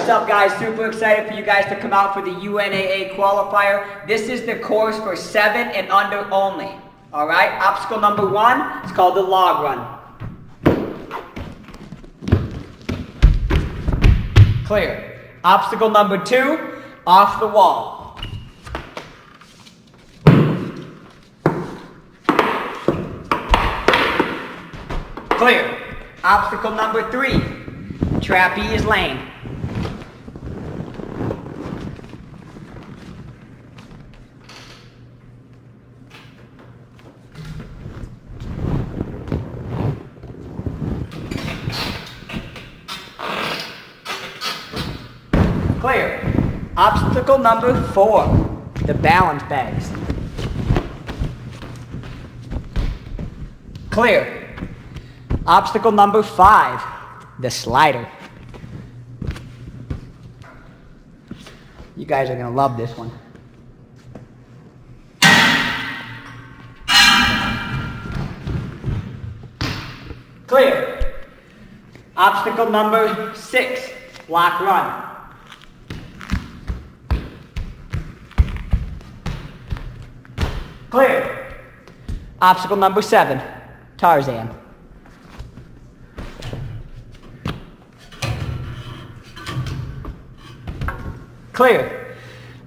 What's up, guys? Super excited for you guys to come out for the UNAA qualifier. This is the course for 7 and under only. All right, obstacle number 1 is called the log run. Clear. Obstacle number 2, off the wall. Clear. Obstacle number 3, trapeze lane. Clear. Obstacle number 4, the balance bags. Clear. Obstacle number 5, the slider. You guys are going to love this one. Clear. Obstacle number 6, block run. Clear. Obstacle number 7, Tarzan. Clear.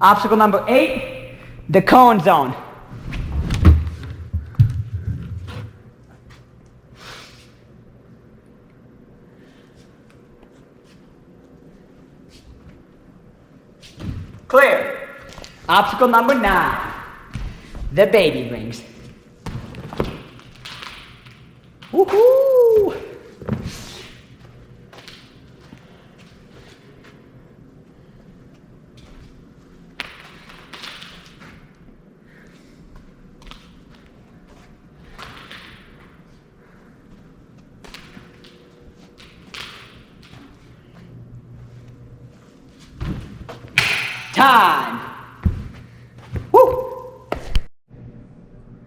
Obstacle number 8, the cone zone. Clear. Obstacle number 9, the baby rings. Woohoo! Time. Woo!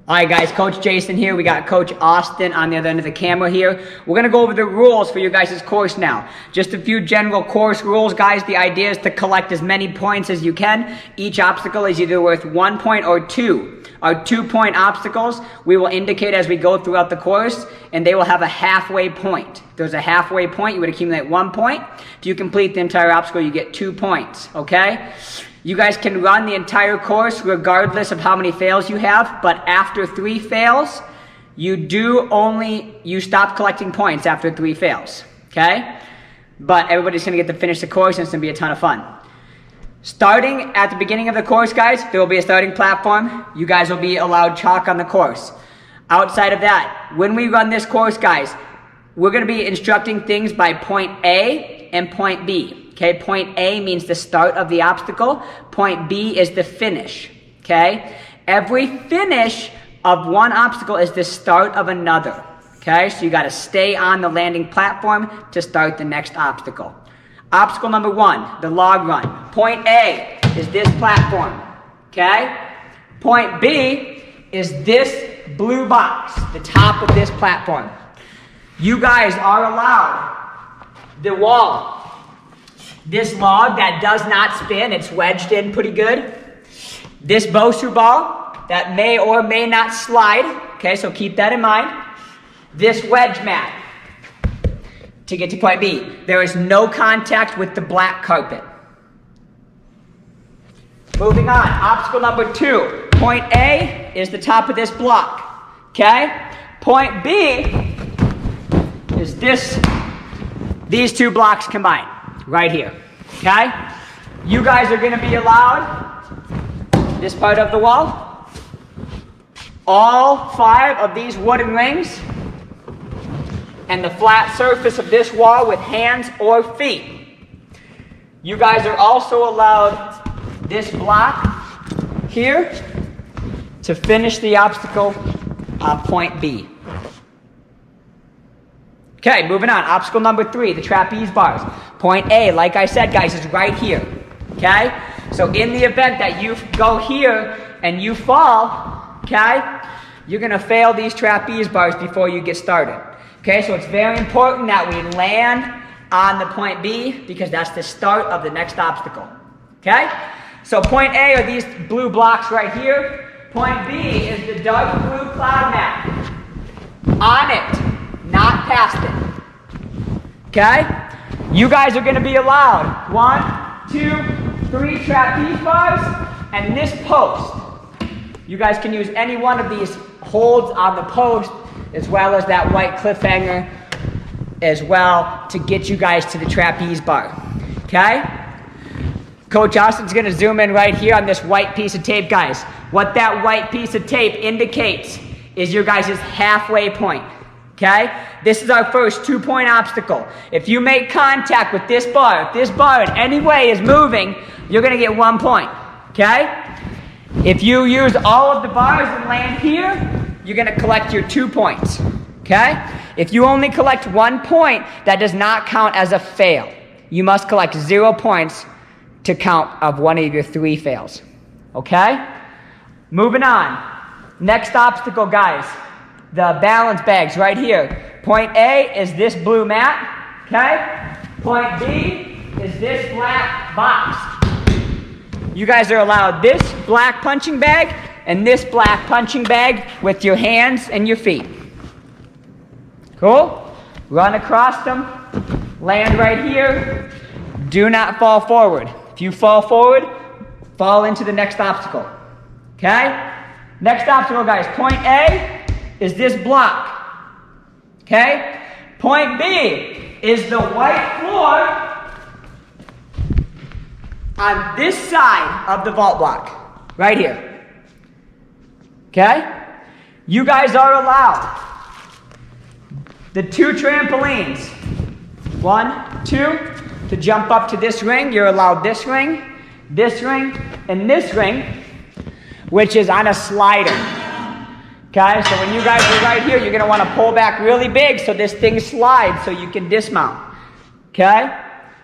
Alright guys, Coach Jason here. We got Coach Austin on the other end of the camera here. We're going to go over the rules for your guys' course now. Just a few general course rules, guys. The idea is to collect as many points as you can. Each obstacle is either worth 1 point or 2. Our 2-point obstacles, we will indicate as we go throughout the course, and they will have a halfway point. If there's a halfway point, you would accumulate 1 point. If you complete the entire obstacle, you get 2 points, okay? You guys can run the entire course regardless of how many fails you have, but after 3 fails, you stop collecting points after 3 fails, okay? But everybody's gonna get to finish the course and it's gonna be a ton of fun. Starting at the beginning of the course, guys, there will be a starting platform. You guys will be allowed chalk on the course. Outside of that, when we run this course, guys, we're gonna be instructing things by point A and point B. Okay, point A means the start of the obstacle. Point B is the finish, okay? Every finish of one obstacle is the start of another, okay? So you gotta stay on the landing platform to start the next obstacle. Obstacle number 1, the log run. Point A is this platform, okay? Point B is this blue box, the top of this platform. You guys are allowed the wall. This log that does not spin, it's wedged in pretty good. This Bosu ball that may or may not slide, okay, so keep that in mind. This wedge mat to get to point B. There is no contact with the black carpet. Moving on, obstacle number 2. Point A is the top of this block, okay? Point B is these 2 blocks combined. Right here, okay? You guys are going to be allowed this part of the wall, all 5 of these wooden rings, and the flat surface of this wall with hands or feet. You guys are also allowed this block here to finish the obstacle on point B. Okay, moving on. Obstacle number 3, the trapeze bars. Point A, like I said, guys, is right here. Okay? So in the event that you go here and you fall, okay, you're going to fail these trapeze bars before you get started. Okay, so it's very important that we land on the point B because that's the start of the next obstacle. Okay? So point A are these blue blocks right here. Point B is the dark blue cloud mat. On it, not past it. Okay? You guys are going to be allowed 1, 2, 3 trapeze bars and this post. You guys can use any one of these holds on the post as well as that white cliffhanger as well to get you guys to the trapeze bar. Okay? Coach Austin's going to zoom in right here on this white piece of tape, guys. What that white piece of tape indicates is your guys' halfway point. Okay? This is our first 2-point obstacle. If you make contact with this bar, if this bar in any way is moving, you're going to get 1 point. Okay? If you use all of the bars and land here, you're going to collect your 2 points. Okay? If you only collect 1 point, that does not count as a fail. You must collect 0 points to count of one of your 3 fails. Okay? Moving on. Next obstacle, guys. The balance bags right here. Point A is this blue mat. Okay? Point B is this black box. You guys are allowed this black punching bag and this black punching bag with your hands and your feet. Cool? Run across them. Land right here. Do not fall forward. If you fall forward, fall into the next obstacle. Okay? Next obstacle, guys. Point A is this block. Okay? Point B is the white floor on this side of the vault block. Right here. Okay? You guys are allowed the 2 trampolines. 1, 2. To jump up to this ring, you're allowed this ring, and this ring, which is on a slider. Okay, so when you guys are right here, you're going to want to pull back really big so this thing slides so you can dismount. Okay?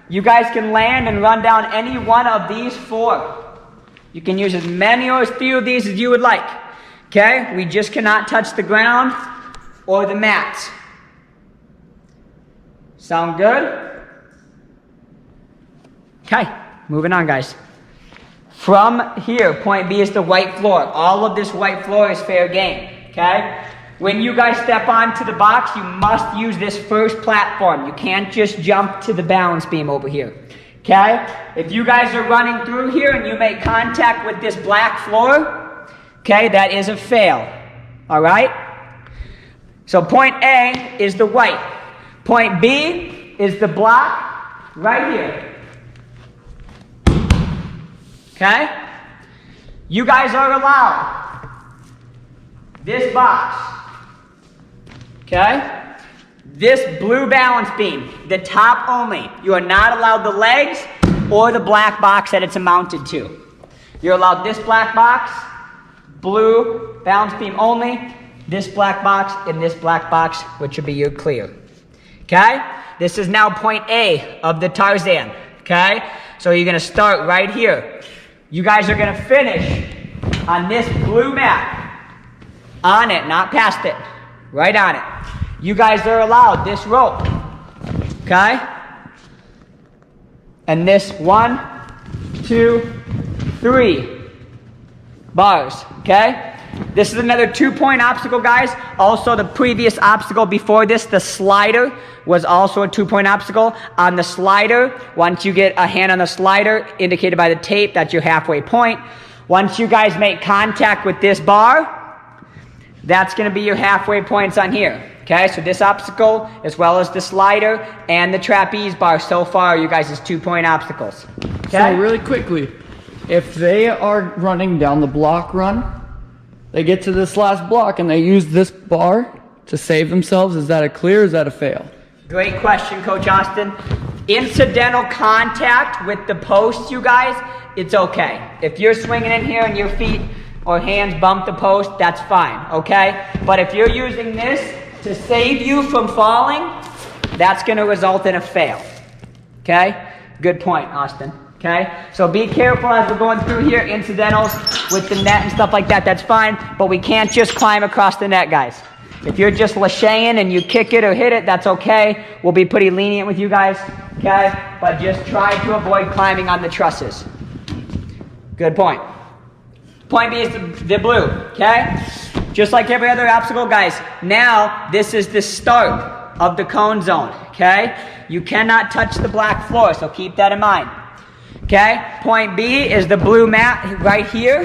You guys can land and run down any one of these 4. You can use as many or as few of these as you would like. Okay? We just cannot touch the ground or the mats. Sound good? Okay, moving on, guys. From here, point B is the white floor. All of this white floor is fair game. Okay? When you guys step onto the box, you must use this first platform. You can't just jump to the balance beam over here. Okay? If you guys are running through here and you make contact with this black floor, okay, that is a fail. All right? So point A is the white. Point B is the block right here. Okay? You guys are allowed this box. Okay? This blue balance beam, the top only. You are not allowed the legs or the black box that it's mounted to. You're allowed this black box, blue balance beam only, this black box, and this black box, which will be your clear. Okay? This is now point A of the Tarzan. Okay? So you're going to start right here. You guys are going to finish on this blue mat. On it, not past it. Right on it. You guys are allowed this rope. Okay? And this 1, 2, 3 bars. Okay? This is another 2-point obstacle, guys. Also, the previous obstacle before this, the slider, was also a 2-point obstacle. On the slider, once you get a hand on the slider, indicated by the tape, that's your halfway point. Once you guys make contact with this bar, that's going to be your halfway points on here. Okay, so this obstacle, as well as the slider and the trapeze bar, so far, you guys' 2-point obstacles. Okay? So really quickly, if they are running down the block run, they get to this last block and they use this bar to save themselves, is that a clear or is that a fail? Great question, Coach Austin. Incidental contact with the post, you guys, it's okay. If you're swinging in here and your feet or hands bump the post, that's fine, okay? But if you're using this to save you from falling, that's going to result in a fail, okay? Good point, Austin, okay? So be careful as we're going through here, incidentals with the net and stuff like that, that's fine, but we can't just climb across the net, guys, If you're just lashaying and you kick it or hit it, that's okay. We'll be pretty lenient with you guys, okay? But just try to avoid climbing on the trusses. Good point. Point B is the blue, okay? Just like every other obstacle, guys, now this is the start of the cone zone, okay? You cannot touch the black floor, so keep that in mind. Okay? Point B is the blue mat right here.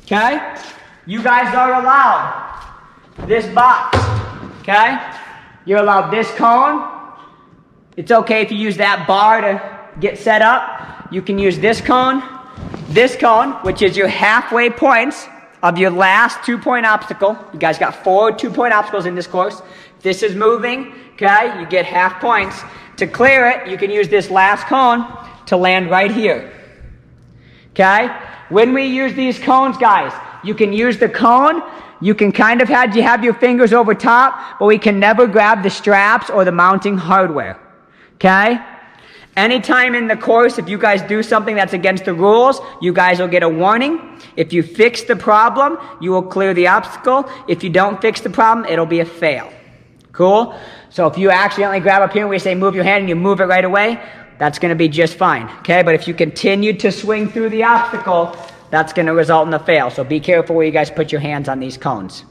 Okay? You guys are allowed this box. Okay? You're allowed this cone. It's okay if you use that bar to get set up. You can use this cone, which is your halfway points of your last 2-point obstacle. You guys got 4 2-point obstacles in this course. This is moving, okay? You get half points. To clear it, you can use this last cone to land right here, okay? When we use these cones, guys, you can use the cone. You can kind of have your fingers over top, but we can never grab the straps or the mounting hardware, okay? Anytime in the course, if you guys do something that's against the rules, you guys will get a warning. If you fix the problem, you will clear the obstacle. If you don't fix the problem, it'll be a fail. Cool? So if you accidentally grab up here and we say move your hand and you move it right away, that's going to be just fine. Okay? But if you continue to swing through the obstacle, that's going to result in a fail. So be careful where you guys put your hands on these cones.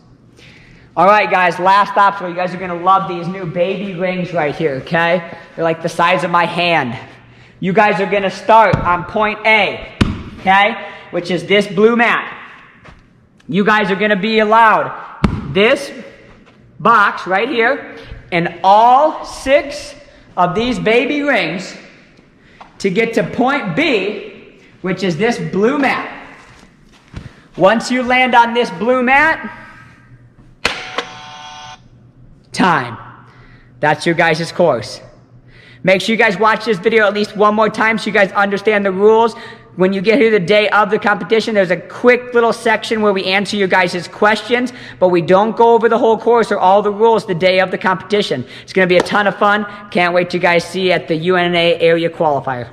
All right, guys, last obstacle. You guys are going to love these new baby rings right here, okay? They're like the size of my hand. You guys are going to start on point A, okay? Which is this blue mat. You guys are going to be allowed this box right here and all 6 of these baby rings to get to point B, which is this blue mat. Once you land on this blue mat, time. That's your guys' course. Make sure you guys watch this video at least one more time so you guys understand the rules. When you get here the day of the competition, there's a quick little section where we answer your guys' questions, but we don't go over the whole course or all the rules the day of the competition. It's going to be a ton of fun. Can't wait to guys see you at the UNAA area qualifier.